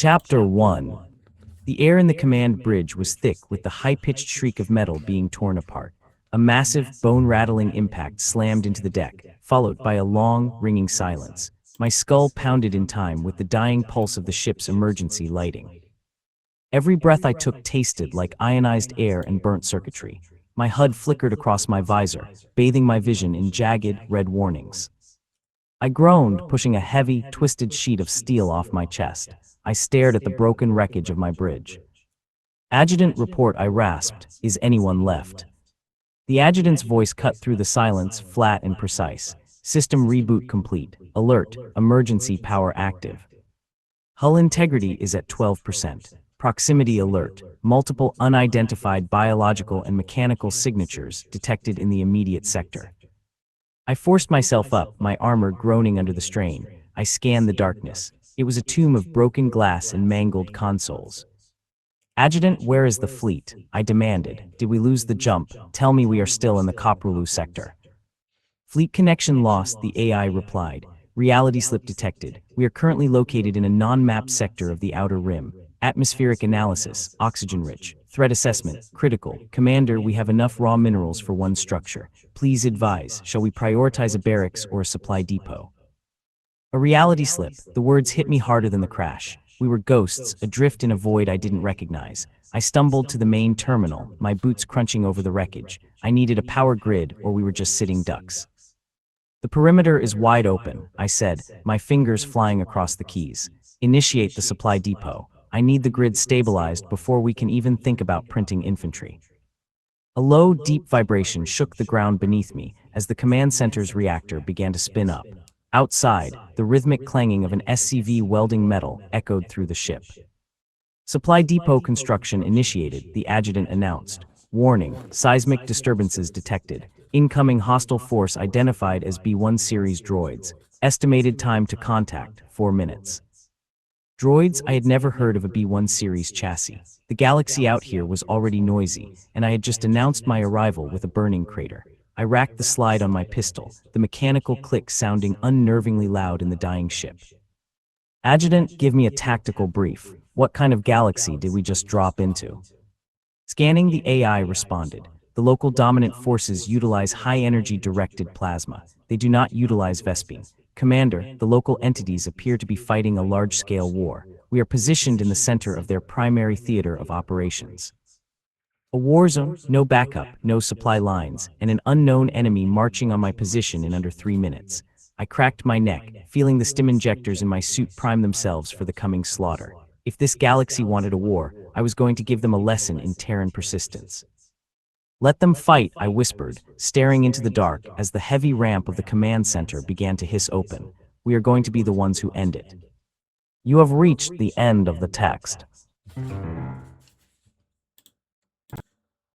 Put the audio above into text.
Chapter 1. The air in the command bridge was thick with the high-pitched shriek of metal being torn apart. A massive, bone-rattling impact slammed into the deck, followed by a long, ringing silence. My skull pounded in time with the dying pulse of the ship's emergency lighting. Every breath I took tasted like ionized air and burnt circuitry. My HUD flickered across my visor, bathing my vision in jagged, red warnings. I groaned, pushing a heavy, twisted sheet of steel off my chest. I stared at the broken wreckage of my bridge. "Adjutant, report," I rasped. "Is anyone left?" The adjutant's voice cut through the silence, flat and precise. "System reboot complete. Alert, emergency power active. Hull integrity is at 12%. Proximity alert. Multiple unidentified biological and mechanical signatures detected in the immediate sector." I forced myself up, my armor groaning under the strain. I scanned the darkness. It was a tomb of broken glass and mangled consoles. "Adjutant, where is the fleet?" I demanded. "Did we lose the jump? Tell me we are still in the Koprulu sector." "Fleet connection lost," the AI replied. "Reality slip detected. We are currently located in a non-mapped sector of the Outer Rim. Atmospheric analysis, oxygen-rich. Threat assessment, critical. Commander, we have enough raw minerals for one structure. Please advise, shall we prioritize a barracks or a supply depot?" A reality slip. The words hit me harder than the crash. We were ghosts, adrift in a void I didn't recognize. I stumbled to the main terminal, my boots crunching over the wreckage. I needed a power grid, or we were just sitting ducks. "The perimeter is wide open," I said, my fingers flying across the keys. "Initiate the supply depot. I need the grid stabilized before we can even think about printing infantry." A low, deep vibration shook the ground beneath me as the command center's reactor began to spin up. Outside, the rhythmic clanging of an SCV welding metal echoed through the ship. "Supply depot construction initiated," the adjutant announced. "Warning, seismic disturbances detected. Incoming hostile force identified as B1 series droids. Estimated time to contact, 4 minutes. Droids? I had never heard of a B1 series chassis. The galaxy out here was already noisy, and I had just announced my arrival with a burning crater. I racked the slide on my pistol, the mechanical click sounding unnervingly loud in the dying ship. "Adjutant, give me a tactical brief. What kind of galaxy did we just drop into?" Scanning, the AI responded. "The local dominant forces utilize high-energy directed plasma. They do not utilize Vespene. Commander, the local entities appear to be fighting a large-scale war. We are positioned in the center of their primary theater of operations. A war zone, no backup, no supply lines, and an unknown enemy marching on my position in under 3 minutes. I cracked my neck, feeling the stim injectors in my suit prime themselves for the coming slaughter. If this galaxy wanted a war, I was going to give them a lesson in Terran persistence. "Let them fight," I whispered, staring into the dark as the heavy ramp of the command center began to hiss open. "We are going to be the ones who end it." You have reached the end of the text.